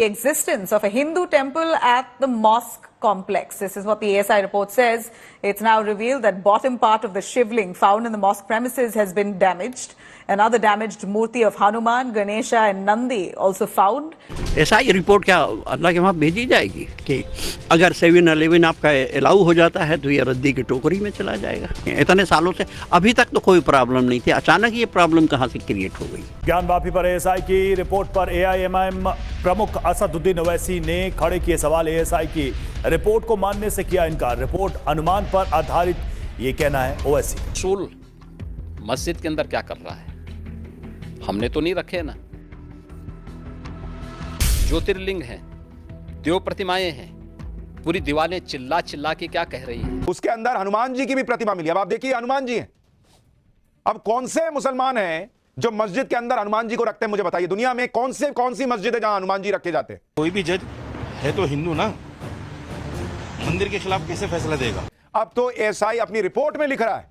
The existence of a Hindu temple at the mosque complex. This is what the ASI report says. It's now revealed that bottom part of the shivling found in the mosque premises has been damaged. Another damaged murti of Hanuman, Ganesha and Nandi also found. ASI report क्या अल्लाह के वहाँ भेजी जाएगी कि अगर 7-11 आपका allow हो जाता है तो ये रद्दी की टोकरी में चला जाएगा। इतने सालों से अभी तक तो कोई प्रॉब्लम नहीं थी, अचानक ये प्रॉब्लम कहाँ से क्रिएट हो गई। ज्ञानवापी पर ASI की रिपोर्ट पर AIMIM प्रमुख असदुद्दीन ओवैसी ने खड़े किए सवाल। ASI की रिपोर्ट को मानने से किया इनकार। रिपोर्ट अनुमान पर आधारित, ये कहना है ओवैसी। रसूल मस्जिद के अंदर क्या कर रहा है, हमने तो नहीं रखे ना। ज्योतिर्लिंग है, देव प्रतिमाएं हैं, पूरी दीवारें चिल्ला चिल्ला के क्या कह रही हैं। उसके अंदर हनुमान जी की भी प्रतिमा मिली। अब आप देखिए हनुमान जी हैं। अब कौन से मुसलमान हैं जो मस्जिद के अंदर हनुमान जी को रखते हैं, मुझे बताइए। दुनिया में कौन सी मस्जिद है जहां हनुमान जी रखे जाते हैं? कोई भी जज है तो हिंदू ना, मंदिर के खिलाफ कैसे फैसला देगा? अब तो ASI अपनी रिपोर्ट में लिख रहा है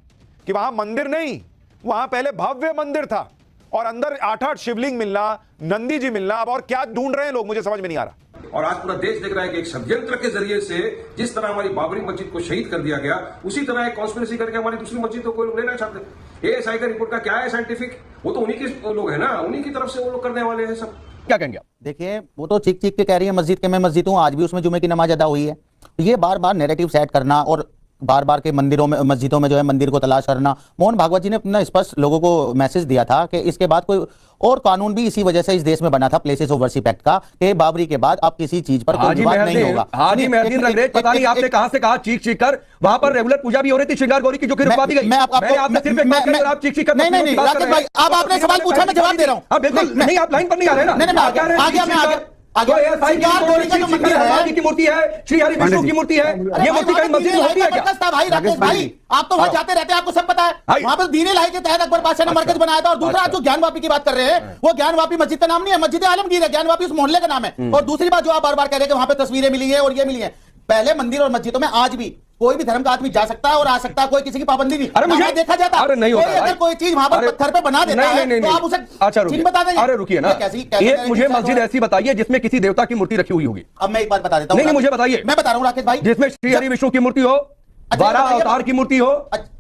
कि वहां मंदिर नहीं, वहां पहले भव्य मंदिर था और अंदर 8-8 शिवलिंग मिलना, नंदी जी मिलना। अब और क्या ढूंढ रहे हैं लोग, मुझे समझ में नहीं आ रहा। और आज पूरा देश देख रहा है कि एक षड्यंत्र के जरिए से जिस तरह हमारी बाबरी मस्जिद को शहीद कर दिया गया, उसी तरह एक कॉन्स्पिरेसी करके हमारी दूसरी मस्जिद को कोई लोग लेना चाहते। ASI का रिपोर्ट का क्या है साइंटिफिक, वो तो उन्हीं के लोग हैं ना, उन्हीं की तरफ से वो लोग करने वाले हैं सब। क्या कहेंगे आप? देखिए, वो तो चीख के कह रही है मस्जिद के मैं मस्जिद हूं, आज भी उसमें जुमे की नमाज अदा हुई है। ये बार बार नैरेटिव सेट करना और बार बार के मंदिरों में, मस्जिदों में जो है मंदिर को तलाश करना। मोहन भागवत जी ने अपना स्पष्ट लोगों को मैसेज दिया था कि इसके बाद कोई और कानून भी इसी वजह से इस देश में बना था, प्लेसेस ऑफ वर्शिप एक्ट का, कि बाबरी के बाद अब किसी चीज पर कोई विवाद नहीं होगा। हाजी मेहरदीन रंगरेज, पता नहीं आपने कहां से कहा चीख कर, वहां पर रेगुलर पूजा भी हो रही थी श्रृंगार गौरी की, जो कि रुकवा दी गई। मैंने आपसे सिर्फ एक बात कही और आप चीख कर नहीं राकेश भाई, अब आपने सवाल पूछा, मैं जवाब दे रहा हूं। बिल्कुल नहीं, आप लाइन पर नहीं आ रहे ना। की मूर्ति है, श्री हरि विष्णु की मूर्ति है, ये मूर्ति कहीं मस्जिद में होती है क्या? भाई राकेश भाई, आप तो वहां जाते रहते हैं, आपको सब पता है। वहां पर दीन इलाही के तहत अकबर बादशाह ने मरकज बनाया था। और दूसरा जो ज्ञानवापी की बात कर रहे हैं, वो ज्ञानवापी मस्जिद का नाम नहीं है, मस्जिद आलमगीर है। ज्ञानवापी उस मोहल्ले का नाम है। और दूसरी बात जो आप बार बार कह रहे हैं कि वहां पे तस्वीरें मिली है और ये मिली है, पहले मंदिर और मस्जिदों में आज भी कोई भी धर्म का आदमी जा सकता है और आ सकता है, कोई किसी की पाबंदी नहीं। अरे मुझे देखा जाता है, नहीं होता, अगर कोई चीज वहां पर पत्थर पे बना देता है तो आप उसे अच्छा बता देंगे। अरे रुकिए ना, एक मुझे मस्जिद ऐसी बताइए जिसमें किसी देवता की मूर्ति रखी हुई होगी। अब मैं एक बात बता देता हूँ। नहीं मुझे बताइए, मैं बता रहा हूँ राकेश भाई, जिसमें श्री हरि विष्णु की मूर्ति हो, 12 अवतार की मूर्ति हो,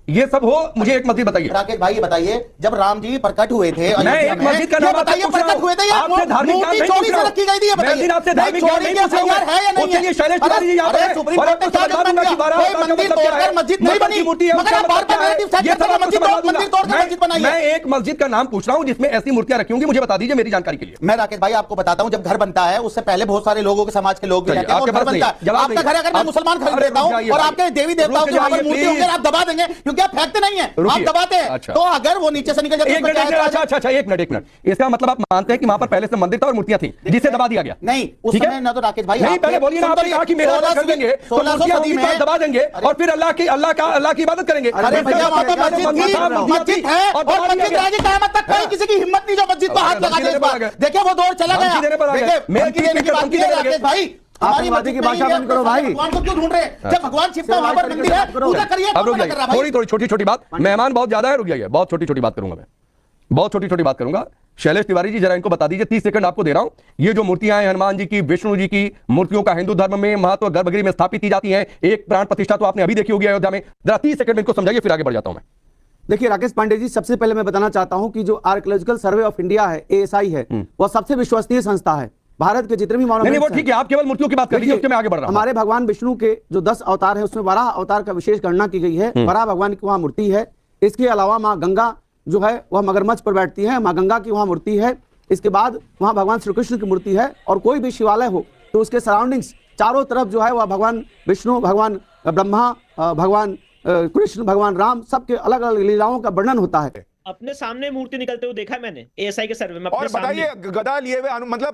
ये सब हो, मुझे एक मस्जिद बताइए। राकेश भाई ये बताइए, जब राम जी प्रकट हुए थे, मैं एक मस्जिद का नाम बताइए, प्रकट हुए थे, आपसे धार्मिक काम नहीं पूछ रहा हूं। रखी गई थी, मैं आपसे धार्मिक काम नहीं पूछ रहा हूं। उसके लिए शैलेश तिवारी जी यहाँ पे और आपको समझा दूंगा कि 12 अवतार का मतलब क्या है। मस्जिद नहीं बनी, मूर्ति है, उसका मतलब क्या है, ये सब आपको समझा दूंगा। मैं एक मस्जिद का नाम पूछ रहा हूँ जिसमें ऐसी मूर्तियां रखी होंगी, मुझे बता दीजिए मेरी जानकारी के लिए। मैं राकेश भाई आपको बताता हूँ, जब घर बनता है उससे पहले बहुत सारे लोगों के, समाज के लोग भी रहते हैं और घर बनता है। आपका घर अगर मैं मुसलमान खरीद देता हूँ और आपके देवी देवताओं की वहां पर मूर्ति होंगे, आप दबा देंगे क्योंकि आप फेंकते नहीं है, आप दबाते हैं। अच्छा। तो अगर वो नीचे से निकल जाए, एक मिनट, इसका मतलब आप मानते हैं कि वहां पर पहले से मंदिर था और मूर्तियां थी जिसे दबा दिया गया? नहीं, उस समय ना तो राकेश भाई नहीं, पहले बोलिए ना, आपने कहा कि मेरा कर देंगे तो मूर्तियां होंगी तो दबा देंगे और फिर अल्लाह की इबादत करेंगे। अरे भैया वहां तो मस्जिद है और मस्जिद रहेगी क़यामत तक। कोई किसी की हिम्मत नहीं जो मस्जिद पर हाथ लगा दे। देखिए वो दौर चला गया। देखिए भाई, हमारी मस्जिद की भाषा बंद करो भाई। भगवान को क्यों ढूंढ रहे हैं? जब भगवान शिव का वहां पर मंदिर है, पूजा करिए। अब रुक जाइए, थोड़ी छोटी बात, मेहमान बहुत ज्यादा है, रुक जाइए, बहुत छोटी बात करूंगा मैं, बहुत छोटी बात करूंगा। शैलेश तिवारी जी जरा इनको बता दीजिए, 30 सेकंड आपको दे रहा हूं। ये जो मूर्तियां हैं हनुमान जी की, विष्णु जी की मूर्तियों का हिंदू धर्म में महत्व गर्भगृह में स्थापित की जाती हैं। एक प्राण प्रतिष्ठा तो आपने अभी देखी होगी अयोध्या में। जरा 30 सेकंड में इनको समझाइए, फिर आगे बढ़ जाता हूं मैं। देखिए राकेश पांडे जी, सबसे पहले मैं बताना चाहता हूं कि जो आर्कियोलॉजिकल सर्वे ऑफ इंडिया है, ASI है, वह सबसे विश्वसनीय संस्था है। भारत के जितने भी नहीं, वो ठीक है, आप केवल मूर्तियों की बात कर लीजिए, उसके मैं आगे बढ़ रहा हूं। हमारे भगवान विष्णु के जो 10 अवतार है उसमें वराह अवतार का विशेष गणना की गई है। वराह भगवान की वहां मूर्ति है। इसके अलावा माँ गंगा जो है वह मगरमच्छ पर बैठती है, माँ गंगा की वहां मूर्ति है। इसके बाद वहां भगवान श्री कृष्ण की मूर्ति है। और कोई भी शिवालय हो तो उसके सराउंडिंग्स चारों तरफ जो है वह भगवान विष्णु, भगवान ब्रह्मा, भगवान कृष्ण, भगवान राम, सबके अलग अलग लीलाओं का वर्णन होता है। अपने सामने मूर्ति निकलते हुए देखा है मैंने ASI के सर्वे में। और बताइए, गदा लिए हुए, मतलब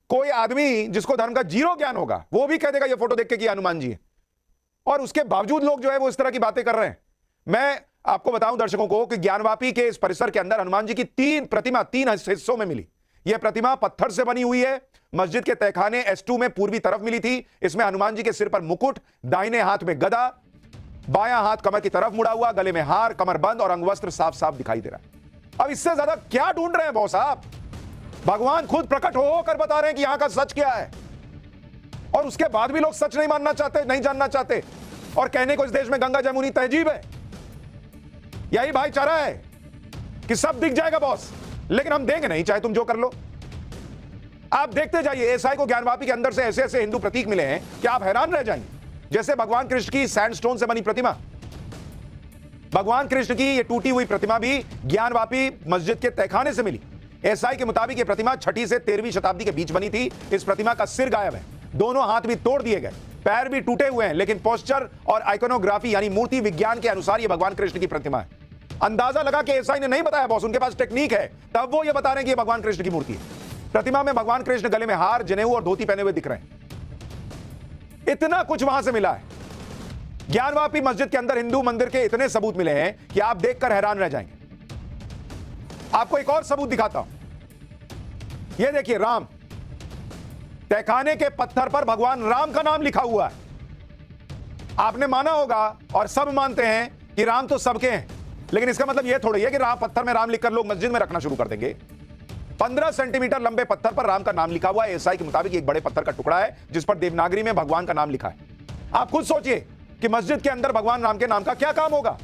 कोई आदमी जिसको धर्म का जीरो ज्ञान होगा वो भी कह देगा ये फोटो देख के कि हनुमान जी है। और उसके बावजूद लोग जो है वो इस तरह की बातें कर रहे हैं। मैं आपको बताऊं दर्शकों को कि ज्ञानवापी के इस परिसर के अंदर हनुमान जी की 3 प्रतिमा 3 हिस्सों में मिली। यह प्रतिमा पत्थर से बनी हुई है। मस्जिद के तहखाने S2 में पूर्वी तरफ मिली थी। इसमें हनुमान जी के सिर पर मुकुट, दाहिने हाथ में गदा, बायां हाथ कमर की तरफ मुड़ा हुआ, गले में हार, कमर बंद और अंगवस्त्र साफ साफ दिखाई दे रहा है। अब इससे ज्यादा क्या ढूंढ रहे हैं बॉस साहब? भगवान खुद प्रकट होकर बता रहे हैं कि यहां का सच क्या है, और उसके बाद भी लोग सच नहीं मानना चाहते, नहीं जानना चाहते, और कहने को इस देश में गंगा जमुनी तहजीब है। यही भाईचारा है कि सब दिख जाएगा बॉस, लेकिन हम देंगे नहीं, चाहे तुम जो कर लो। आप देखते जाइए, एएसआई को ज्ञानवापी के अंदर से ऐसे ऐसे हिंदू प्रतीक मिले हैं कि आप हैरान रह जाएंगे। जैसे भगवान कृष्ण की सैंडस्टोन से बनी प्रतिमा, भगवान कृष्ण की ये टूटी हुई प्रतिमा भी ज्ञानवापी मस्जिद के तहखाने से मिली। एएसआई के मुताबिक ये प्रतिमा 6वीं से 13वीं शताब्दी के बीच बनी थी। इस प्रतिमा का सिर गायब है, दोनों हाथ भी तोड़ दिए गए, पैर भी टूटे हुए हैं, लेकिन पोस्चर और आइकोनोग्राफी यानी मूर्ति विज्ञान के अनुसार ये भगवान कृष्ण की प्रतिमा है। अंदाजा लगा कि एएसआई ने नहीं बताया बॉस, उनके पास टेक्निक है, तब वो ये बता रहे हैं कि ये भगवान कृष्ण की मूर्ति है। प्रतिमा में भगवान कृष्ण गले में हार, जनेऊ और धोती पहने हुए दिख रहे हैं। इतना कुछ वहां से मिला है। ज्ञानवापी मस्जिद के अंदर हिंदू मंदिर के इतने सबूत मिले हैं कि आप देखकर हैरान रह जाएंगे। आपको एक और सबूत दिखाता हूं, यह देखिए, राम, तहखाने के पत्थर पर भगवान राम का नाम लिखा हुआ है। आपने माना होगा और सब मानते हैं कि राम तो सबके हैं, लेकिन इसका मतलब यह थोड़ी है कि राम पत्थर में राम लिखकर लोग मस्जिद में रखना शुरू कर देंगे। 15 सेंटीमीटर लंबे पत्थर पर राम का नाम लिखा हुआ है। एएसआई के मुताबिक एक बड़े पत्थर का टुकड़ा है जिस पर देवनागरी में भगवान का नाम लिखा है। आप खुद सोचिए कि मस्जिद के अंदर भगवान राम के नाम का क्या काम होगा।